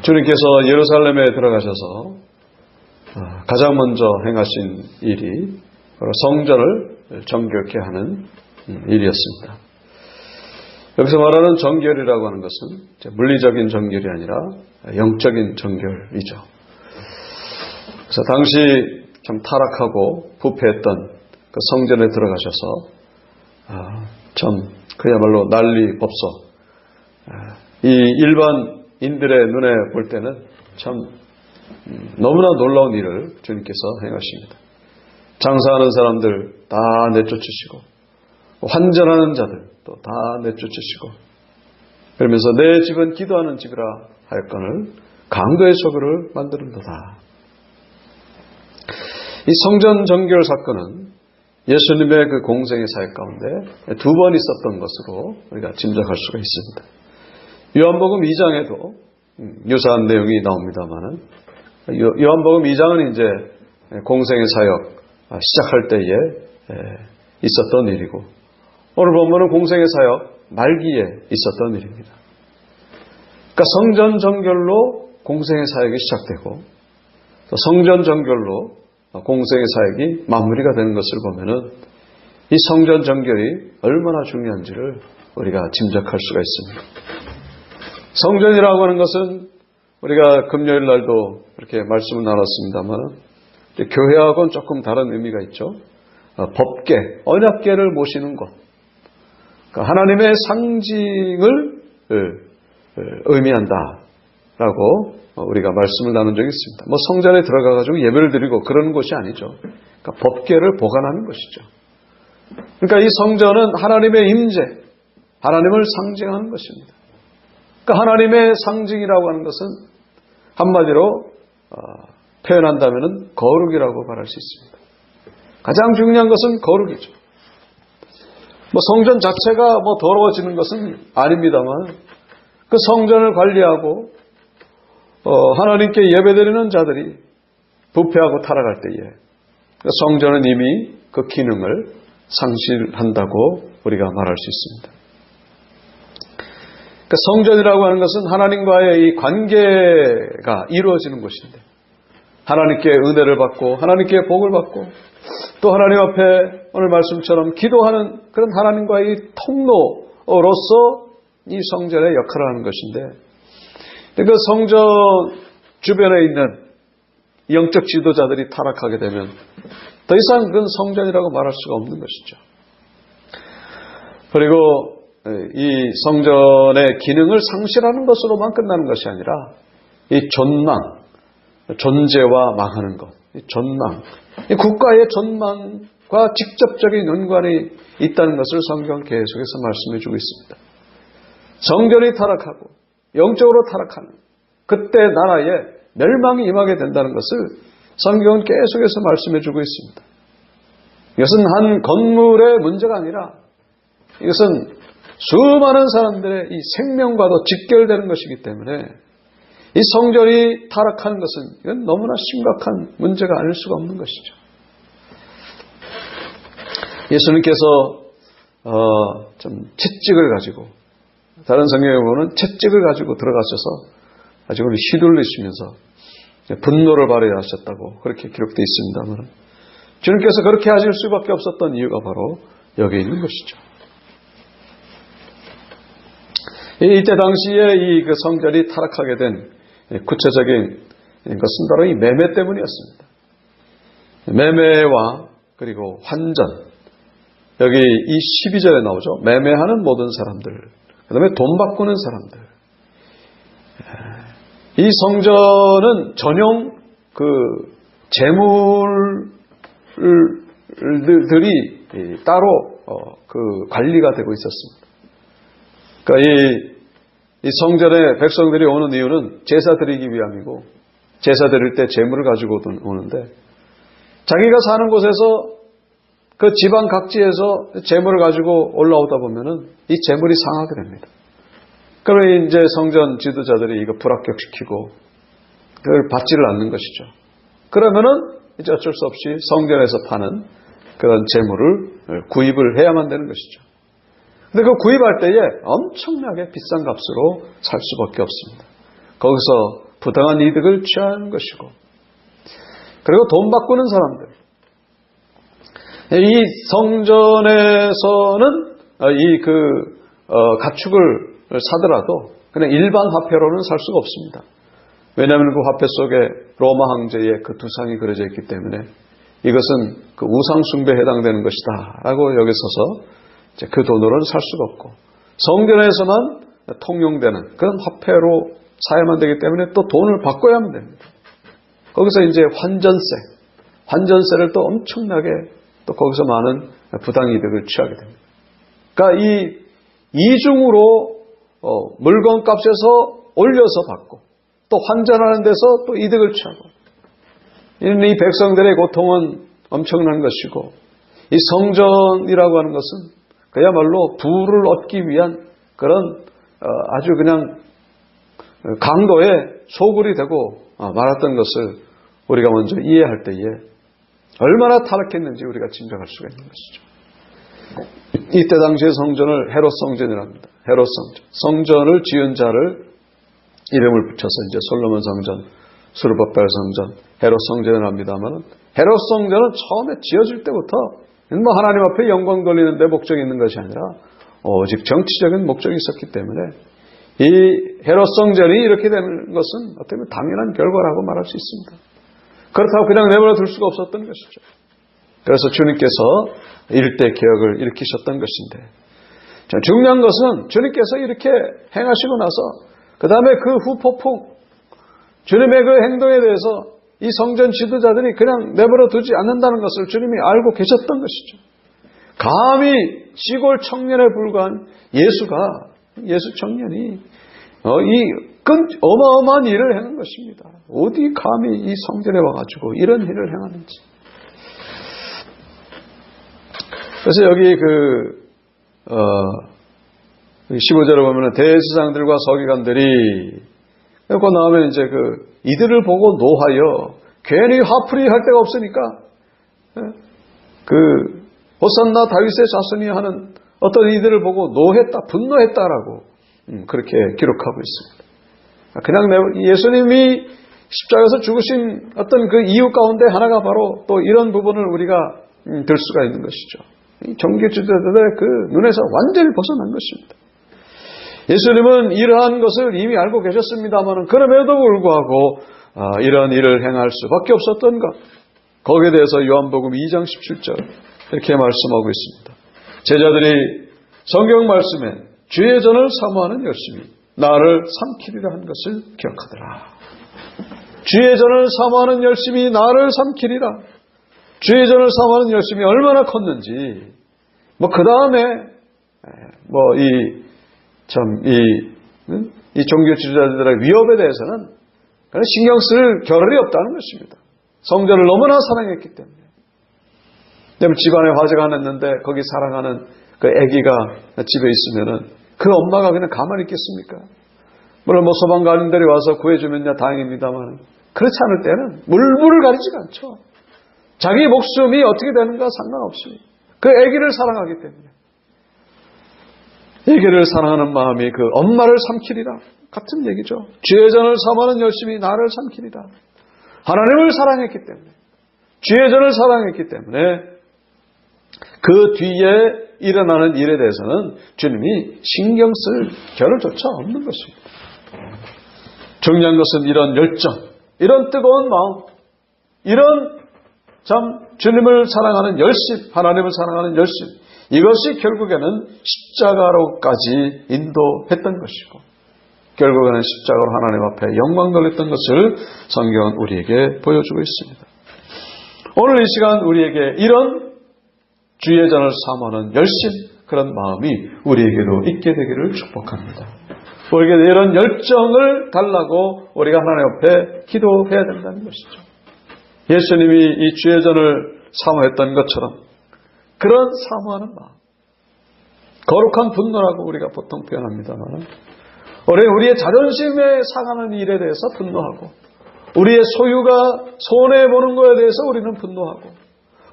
주님께서 예루살렘에 들어가셔서 가장 먼저 행하신 일이 바로 성전을 정결케 하는 일이었습니다. 여기서 말하는 정결이라고 하는 것은 물리적인 정결이 아니라 영적인 정결이죠. 그래서 당시 참 타락하고 부패했던 그 성전에 들어가셔서 참 그야말로 난리 법석, 이 일반인들의 눈에 볼 때는 참 너무나 놀라운 일을 주님께서 행하십니다. 장사하는 사람들 다 내쫓으시고 환전하는 자들 또 다 내쫓으시고 그러면서 내 집은 기도하는 집이라 하였거늘 강도의 소굴을 만드는도다. 이 성전 정결 사건은 예수님의 그 공생의 사역 가운데 두 번 있었던 것으로 우리가 짐작할 수가 있습니다. 요한복음 2장에도 유사한 내용이 나옵니다만은 요한복음 2장은 이제 공생의 사역 시작할 때에 있었던 일이고 오늘 본문은 공생의 사역 말기에 있었던 일입니다. 그러니까 성전 정결로 공생의 사역이 시작되고 성전 정결로 공생의 사역이 마무리가 되는 것을 보면은 이 성전 정결이 얼마나 중요한지를 우리가 짐작할 수가 있습니다. 성전이라고 하는 것은 우리가 금요일 날도 이렇게 말씀을 나눴습니다만 교회하고는 조금 다른 의미가 있죠. 법계, 언약계를 모시는 것. 그러니까 하나님의 상징을 의미한다라고 우리가 말씀을 나눈 적이 있습니다. 뭐 성전에 들어가가지고 예배를 드리고 그러는 것이 아니죠. 그러니까 법계를 보관하는 것이죠. 그러니까 이 성전은 하나님의 임재, 하나님을 상징하는 것입니다. 그러니까 하나님의 상징이라고 하는 것은 한마디로 표현한다면 거룩이라고 말할 수 있습니다. 가장 중요한 것은 거룩이죠. 뭐 성전 자체가 뭐 더러워지는 것은 아닙니다만 그 성전을 관리하고 하나님께 예배드리는 자들이 부패하고 타락할 때에 그 성전은 이미 그 기능을 상실한다고 우리가 말할 수 있습니다. 그러니까 성전이라고 하는 것은 하나님과의 이 관계가 이루어지는 곳인데 하나님께 은혜를 받고 하나님께 복을 받고 또 하나님 앞에 오늘 말씀처럼 기도하는 그런 하나님과의 통로로서 이 성전의 역할을 하는 것인데 그 성전 주변에 있는 영적 지도자들이 타락하게 되면 더 이상 그건 성전이라고 말할 수가 없는 것이죠. 그리고 이 성전의 기능을 상실하는 것으로만 끝나는 것이 아니라 이 전망, 존재와 망하는 것, 이 전망, 이 국가의 전망과 직접적인 연관이 있다는 것을 성경 계속해서 말씀해 주고 있습니다. 성전이 타락하고 영적으로 타락하는 그때 나라에 멸망이 임하게 된다는 것을 성경은 계속해서 말씀해 주고 있습니다. 이것은 한 건물의 문제가 아니라 이것은 수많은 사람들의 이 생명과도 직결되는 것이기 때문에 이 성전이 타락하는 것은 이건 너무나 심각한 문제가 아닐 수가 없는 것이죠. 예수님께서 좀 채찍을 가지고 다른 성경에 보면 채찍을 가지고 들어가셔서 아주 휘둘리시면서 분노를 발휘하셨다고 그렇게 기록되어 있습니다만 주님께서 그렇게 하실 수밖에 없었던 이유가 바로 여기에 있는 것이죠. 이때 당시에 이 그 성전이 타락하게 된 구체적인 것은 바로 이 매매 때문이었습니다. 매매와 그리고 환전, 여기 이 12절에 나오죠. 매매하는 모든 사람들, 그 다음에 돈 바꾸는 사람들. 이 성전은 전용 그 재물들이 따로 그 관리가 되고 있었습니다. 그러니까 이 성전에 백성들이 오는 이유는 제사 드리기 위함이고 제사 드릴 때 재물을 가지고 오는데 자기가 사는 곳에서 그 지방 각지에서 재물을 가지고 올라오다 보면은 이 재물이 상하게 됩니다. 그러면 이제 성전 지도자들이 이거 불합격시키고 그걸 받지를 않는 것이죠. 그러면은 이제 어쩔 수 없이 성전에서 파는 그런 재물을 구입을 해야만 되는 것이죠. 근데 그 구입할 때에 엄청나게 비싼 값으로 살 수밖에 없습니다. 거기서 부당한 이득을 취하는 것이고, 그리고 돈 바꾸는 사람들. 이 성전에서는 가축을 사더라도 그냥 일반 화폐로는 살 수가 없습니다. 왜냐하면 그 화폐 속에 로마 황제의 그 두상이 그려져 있기 때문에 이것은 그 우상 숭배에 해당되는 것이다 라고 여기서서 그 돈으로는 살 수가 없고, 성전에서만 통용되는 그런 화폐로 사야만 되기 때문에 또 돈을 바꿔야만 됩니다. 거기서 이제 환전세를 또 엄청나게 또 거기서 많은 부당이득을 취하게 됩니다. 그러니까 이 이중으로 물건값에서 올려서 받고 또 환전하는 데서 또 이득을 취하고, 이 백성들의 고통은 엄청난 것이고, 이 성전이라고 하는 것은 그야말로 부를 얻기 위한 그런 아주 그냥 강도의 소굴이 되고 말았던 것을 우리가 먼저 이해할 때에 얼마나 타락했는지 우리가 짐작할 수가 있는 것이죠. 이때 당시의 성전을 헤롯 성전이라 합니다. 헤롯 성전. 성전을 지은 자를 이름을 붙여서 이제 솔로몬 성전, 스룹바벨 성전, 헤롯 성전을 합니다만, 헤롯 성전은 처음에 지어질 때부터 하나님 앞에 영광 돌리는 데 목적이 있는 것이 아니라 오직 정치적인 목적이 있었기 때문에 이 헤롯 성전이 이렇게 되는 것은 어떻게 보면 당연한 결과라고 말할 수 있습니다. 그렇다고 그냥 내버려 둘 수가 없었던 것이죠. 그래서 주님께서 일대 개혁을 일으키셨던 것인데, 중요한 것은 주님께서 이렇게 행하시고 나서 그 다음에 그 후폭풍, 주님의 그 행동에 대해서 이 성전 지도자들이 그냥 내버려 두지 않는다는 것을 주님이 알고 계셨던 것이죠. 감히 시골 청년에 불과한 예수 청년이 어마어마한 일을 행한 것입니다. 어디 감히 이 성전에 와가지고 이런 일을 행하는지. 그래서 여기 15절에 보면 대제사장들과 서기관들이 그거 나오면 이제 이들을 보고 노하여, 괜히 화풀이 할 데가 없으니까 호산나 다윗의 자손이 하는 어떤 이들을 보고 노했다, 분노했다라고 그렇게 기록하고 있습니다. 그냥 예수님이 십자가에서 죽으신 어떤 그 이유 가운데 하나가 바로 또 이런 부분을 우리가 들 수가 있는 것이죠. 종교 지도자들의 그 눈에서 완전히 벗어난 것입니다. 예수님은 이러한 것을 이미 알고 계셨습니다만 그럼에도 불구하고 이런 일을 행할 수밖에 없었던 것, 거기에 대해서 요한복음 2장 17절 이렇게 말씀하고 있습니다. 제자들이 성경 말씀에 주의 전을 사모하는 열심이 나를 삼키리라 한 것을 기억하더라. 주의 전을 사모하는 열심이 나를 삼키리라. 주의 전을 사모하는 열심이 얼마나 컸는지, 그 다음에 이 종교 지도자들의 위협에 대해서는 신경 쓸 겨를이 없다는 것입니다. 성전을 너무나 사랑했기 때문에. 집안에 화재가 났는데 거기 사랑하는 그 아기가 집에 있으면은 그 엄마가 그냥 가만히 있겠습니까? 물론 소방관들이 와서 구해주면야 다행입니다만, 그렇지 않을 때는 물불을 가리지가 않죠. 자기 목숨이 어떻게 되는가 상관없이 그 아기를 사랑하기 때문에. 아기를 사랑하는 마음이 그 엄마를 삼키리라 같은 얘기죠. 주의 전을 사모하는 열심이 나를 삼키리라. 하나님을 사랑했기 때문에, 주의 전을 사랑했기 때문에 그 뒤에 일어나는 일에 대해서는 주님이 신경 쓸 겨를조차 없는 것입니다. 중요한 것은 이런 열정, 이런 뜨거운 마음, 이런 주님을 사랑하는 열심, 하나님을 사랑하는 열심, 이것이 결국에는 십자가로까지 인도했던 것이고, 결국에는 십자가로 하나님 앞에 영광 돌렸던 것을 성경은 우리에게 보여주고 있습니다. 오늘 이 시간 우리에게 이런 주의 전을 사모하는 열심, 그런 마음이 우리에게도 있게 되기를 축복합니다. 우리에게 이런 열정을 달라고 우리가 하나님 앞에 기도해야 된다는 것이죠. 예수님이 이 주의 전을 사모했던 것처럼 그런 사모하는 마음, 거룩한 분노라고 우리가 보통 표현합니다만, 우리의 자존심에 상하는 일에 대해서 분노하고, 우리의 소유가 손해보는 것에 대해서 우리는 분노하고,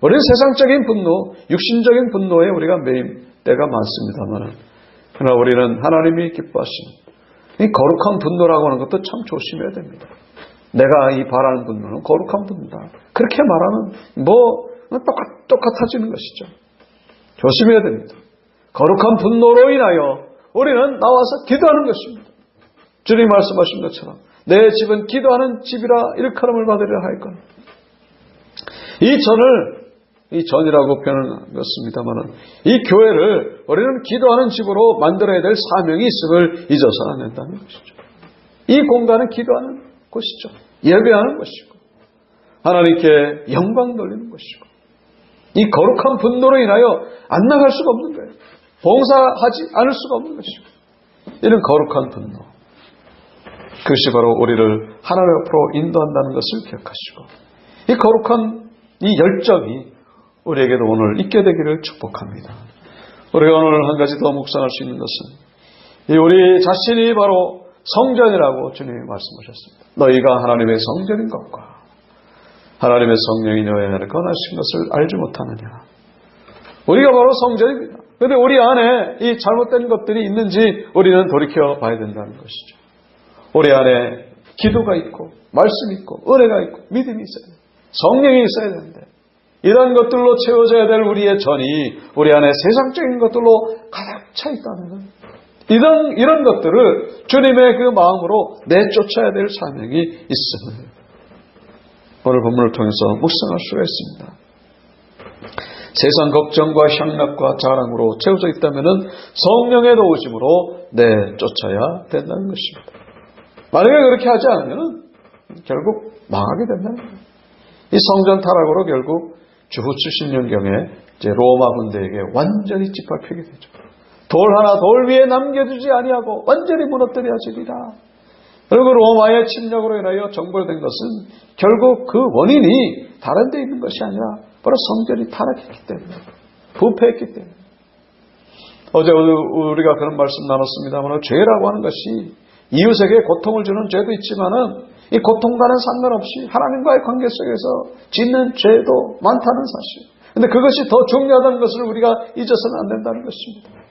우리는 세상적인 분노, 육신적인 분노에 우리가 매인 때가 많습니다만, 그러나 우리는 하나님이 기뻐하신 이 거룩한 분노라고 하는 것도 참 조심해야 됩니다. 내가 이 바라는 분노는 거룩한 분노다. 그렇게 말하면 똑같아지는 것이죠. 조심해야 됩니다. 거룩한 분노로 인하여 우리는 나와서 기도하는 것입니다. 주님 말씀하신 것처럼 내 집은 기도하는 집이라 일컬음을 받으려 하였거늘. 이 전이라고 표현한 것입니다만 이 교회를 우리는 기도하는 집으로 만들어야 될 사명이 있음을 잊어서는 안 된다는 것이죠. 이 공간은 기도하는 곳이죠. 예배하는 것이고 하나님께 영광 돌리는 것이고 이 거룩한 분노로 인하여 안 나갈 수가 없는 거예요. 봉사하지 않을 수가 없는 것이고 이런 거룩한 분노, 그것이 바로 우리를 하나님 앞으로 인도한다는 것을 기억하시고 이 거룩한 이 열정이 우리에게도 오늘 있게 되기를 축복합니다. 우리가 오늘 한 가지 더 묵상할 수 있는 것은 우리 자신이 바로 성전이라고 주님이 말씀하셨습니다. 너희가 하나님의 성전인 것과 하나님의 성령이 너희 안에 거하신 것을 알지 못하느냐. 우리가 바로 성전입니다. 그런데 우리 안에 이 잘못된 것들이 있는지 우리는 돌이켜 봐야 된다는 것이죠. 우리 안에 기도가 있고 말씀이 있고 은혜가 있고 믿음이 있어야 돼요. 성령이 있어야 되는데 이런 것들로 채워져야 될 우리의 전이 우리 안에 세상적인 것들로 가득 차 있다는 거예요. 이런 것들을 주님의 그 마음으로 내쫓아야 될 사명이 있음을 오늘 본문을 통해서 묵상할 수가 있습니다. 세상 걱정과 향락과 자랑으로 채워져 있다면 성령의 도우심으로 내쫓아야 된다는 것입니다. 만약에 그렇게 하지 않으면 결국 망하게 된다는 거예요. 이 성전 타락으로 결국 주후 70년경에 이제 로마 군대에게 완전히 짓밟히게 되죠. 돌 하나 돌 위에 남겨두지 아니하고 완전히 무너뜨려지리라. 그리고 로마의 침략으로 인하여 정벌된 것은 결국 그 원인이 다른 데 있는 것이 아니라 바로 성전이 타락했기 때문에, 부패했기 때문에. 어제 우리가 그런 말씀 나눴습니다만 죄라고 하는 것이 이웃에게 고통을 주는 죄도 있지만은 이 고통과는 상관없이 하나님과의 관계 속에서 짓는 죄도 많다는 사실. 그런데 그것이 더 중요하다는 것을 우리가 잊어서는 안 된다는 것입니다.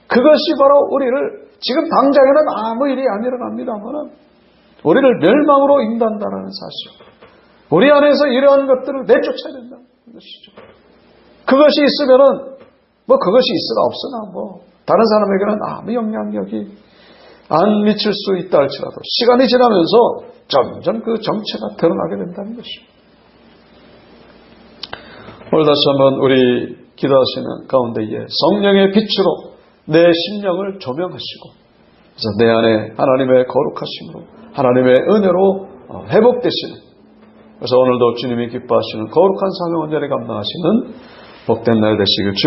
그것이 바로 우리를 지금 당장에는 아무 일이 안 일어납니다만 우리를 멸망으로 인도한다는 사실. 우리 안에서 이러한 것들을 내쫓아야 된다는 것이죠. 그것이 있으면은 그것이 있으나 없으나 다른 사람에게는 아무 영향력이 안 미칠 수 있다 할지라도 시간이 지나면서 점점 그 정체가 드러나게 된다는 것입니다. 오늘 다시 한번 우리 기도하시는 가운데에 성령의 빛으로 내 심령을 조명하시고 그래서 내 안에 하나님의 거룩하심으로 하나님의 은혜로 회복되시는 그래서 오늘도 주님이 기뻐하시는 거룩한 사명 온전히 감당하시는 복된 날 되시길 주의